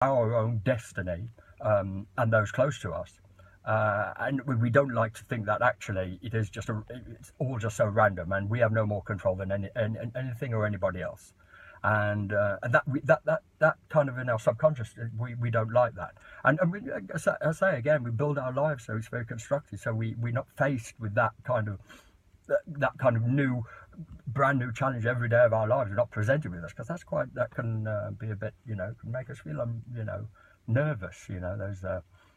our own destiny, and those close to us. And we don't like to think that actually it's all just so random, and we have no more control than anything or anybody else. And that kind of in our subconscious, we don't like that. And as I say again, we build our lives so it's very constructed. So we're not faced with that kind of new, brand new challenge every day of our lives. We're not presented with us, because that can be a bit, can make us feel nervous.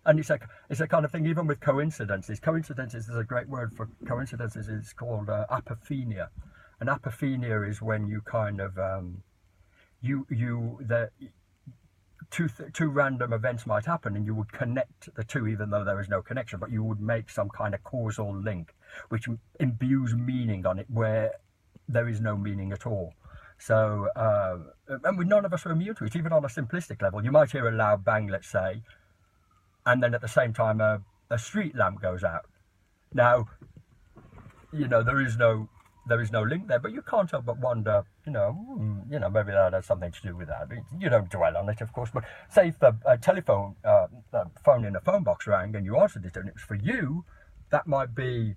And it's a kind of thing. Even with coincidences, there's a great word for coincidences. It's called apophenia. And apophenia is when you kind of two random events might happen, and you would connect the two even though there is no connection, but you would make some kind of causal link which imbues meaning on it where there is no meaning at all. So and none of us are immune to it. Even on a simplistic level, you might hear a loud bang, let's say, and then at the same time a street lamp goes out. Now, there is no link there, but you can't help but wonder, maybe that has something to do with that. You don't dwell on it, of course, but say if the telephone, phone in a phone box rang and you answered it and it was for you, that might be,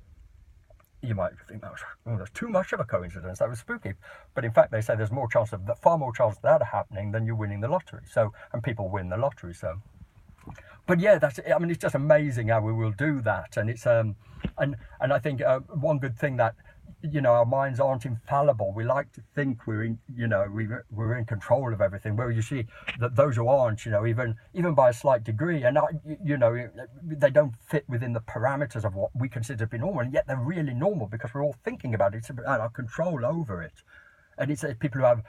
you might think, that's too much of a coincidence, that was spooky. But in fact, they say there's far more chance of that happening than you winning the lottery. So, and people win the lottery, so. But yeah, it's just amazing how we will do that. And it's, and I think one good thing that, our minds aren't infallible. We like to think we're in control of everything. Where you see that those who aren't, even by a slight degree, and they don't fit within the parameters of what we consider to be normal, and yet they're really normal because we're all thinking about it. It's about our control over it. And it's people who have,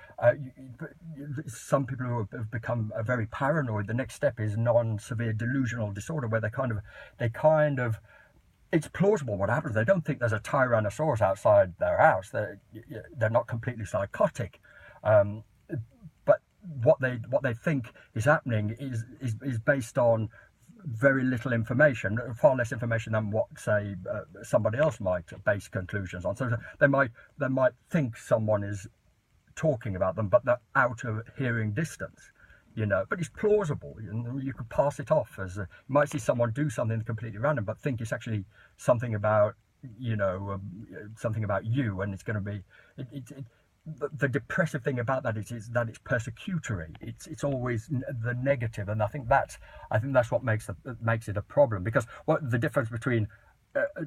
some people who have become very paranoid. The next step is non-severe delusional disorder, where they kind of, it's plausible what happens. They don't think there's a Tyrannosaurus outside their house. They're not completely psychotic, but what they think is happening is based on very little information, far less information than what, say, somebody else might base conclusions on. So they might think someone is talking about them, but they're out of hearing distance. But it's plausible. You could pass it off as you might see someone do something completely random, but think it's actually something about, something about you, and it's going to be. The depressive thing about that is that it's persecutory. It's always the negative, and I think that's what makes it a problem. Because what the difference between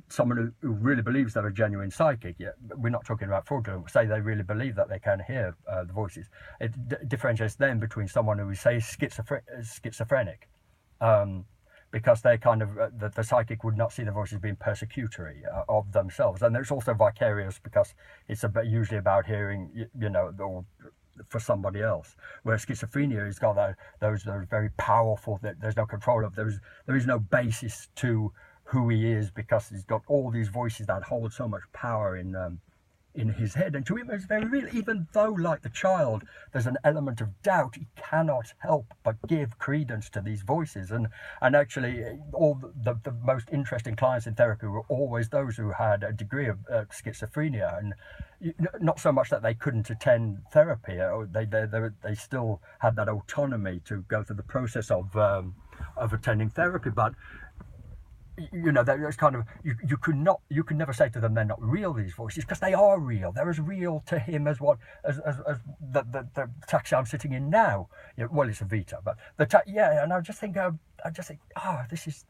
someone who really believes they're a genuine psychic, we're not talking about fraudulent, say they really believe that they can hear the voices. It differentiates them between someone who is, say, schizophrenic, because they kind of, the psychic would not see the voices being persecutory of themselves. And there's also vicarious, because it's usually about hearing, or for somebody else. Whereas schizophrenia has got those very powerful, that there's no control of, there is no basis to who he is, because he's got all these voices that hold so much power in his head, and to him it's very real. Even though, like the child, there's an element of doubt, he cannot help but give credence to these voices. And actually, all the most interesting clients in therapy were always those who had a degree of schizophrenia, and not so much that they couldn't attend therapy, or they still had that autonomy to go through the process of attending therapy, but there's kind of, you can never say to them they're not real, these voices, because they are real. They're as real to him as the taxi I'm sitting in now. Well, it's a Vita, but and I just think, this is,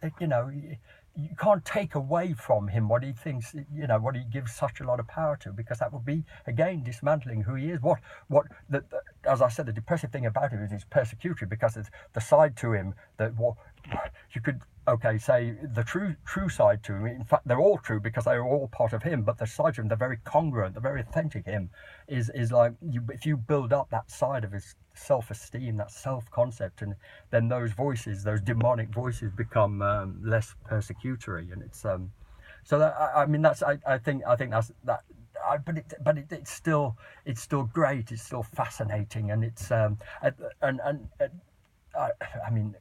you can't take away from him what he thinks, what he gives such a lot of power to, because that would be, again, dismantling who he is. As I said, the depressive thing about him is it's persecutory, because it's the side to him that you could, say the true side to him. In fact, they're all true because they're all part of him, but the side to him, the very congruent, the very authentic him, is like, if you build up that side of his self-esteem, that self-concept, and then those voices, those demonic voices, become less persecutory. And it's so that, I think that's that. But it's still great. It's still fascinating, and it's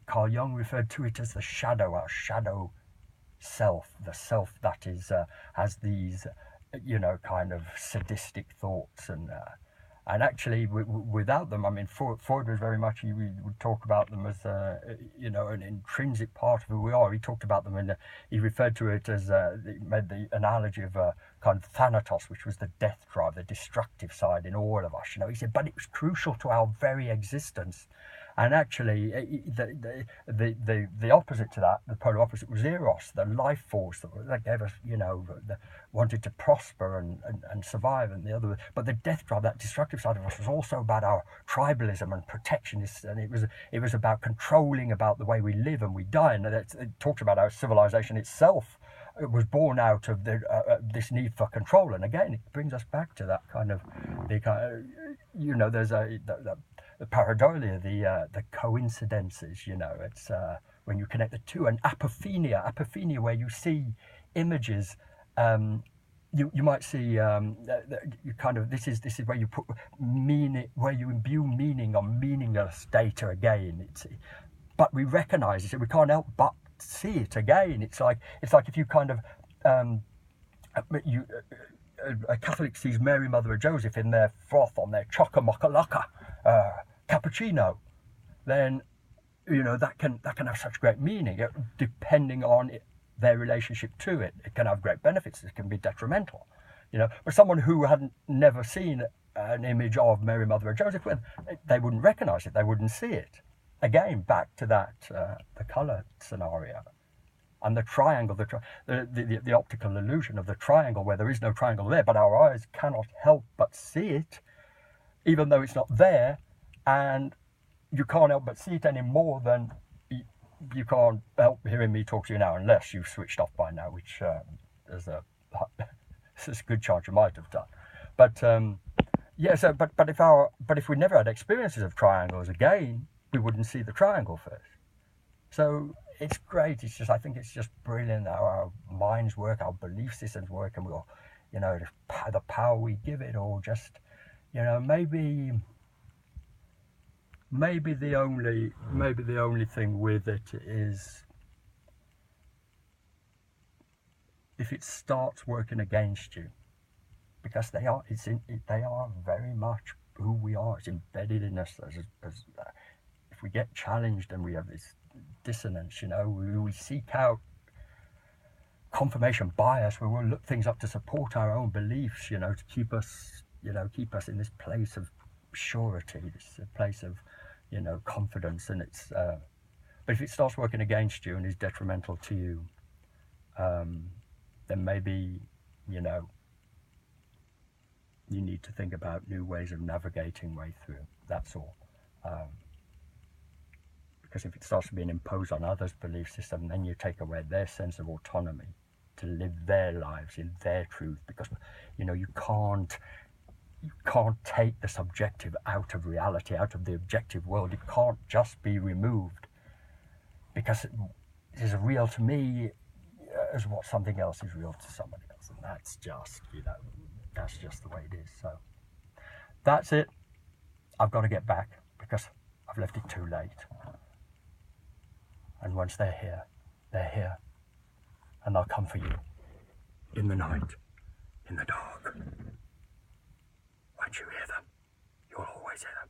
Carl Jung referred to it as the shadow, our shadow self, the self that is has these, kind of sadistic thoughts, and And actually, without them, I mean, Freud was very much, he would talk about them as, an intrinsic part of who we are. He talked about them he referred to it as, he made the analogy of kind of Thanatos, which was the death drive, the destructive side in all of us. He said, but it was crucial to our very existence. And actually, the opposite to that, the polar opposite, was Eros, the life force that gave us, wanted to prosper and survive. And the other, but the death drive, that destructive side of us, was also about our tribalism and protectionist, and it was about controlling about the way we live and we die. And it talks about our civilization itself. It was born out of this need for control. And again, it brings us back to that kind of there's the pareidolia, the coincidences, it's when you connect the two, and apophenia, where you see images, you might see you kind of, this is where you put meaning, where you imbue meaning on meaningless data again. But we recognise it, we can't help but see it again. It's like if you kind of a Catholic sees Mary, Mother of Joseph, in their froth on their chocolate cappuccino, then that can have such great meaning. Depending on their relationship to it, it can have great benefits. It can be detrimental, But someone who hadn't never seen an image of Mary, Mother of Joseph, they wouldn't recognise it. They wouldn't see it. Again, back to that the colour scenario. And the triangle, the optical illusion of the triangle, where there is no triangle there, but our eyes cannot help but see it, even though it's not there, and you can't help but see it any more than you can't help hearing me talk to you now, unless you've switched off by now, which there's a good chance you might have done. But if we never had experiences of triangles again, we wouldn't see the triangle first. So it's great. I think it's just brilliant how our minds work, our belief systems work, and we'll, the power we give it, or just, maybe the only thing with it is if it starts working against you, because they are very much who we are. It's embedded in us. As if we get challenged and we have this dissonance, we seek out confirmation bias, where we'll look things up to support our own beliefs, to keep us in this place of surety, this place of confidence. And it's but if it starts working against you and is detrimental to you, then maybe you need to think about new ways of navigating way through. That's all. Because if it starts being imposed on others' belief system, then you take away their sense of autonomy to live their lives in their truth. Because you can't take the subjective out of reality, out of the objective world. It can't just be removed, because it is real to me as what something else is real to somebody else, and that's just the way it is. So that's it. I've got to get back because I've left it too late. And once they're here, and they'll come for you in the night, in the dark. Once you hear them, you'll always hear them.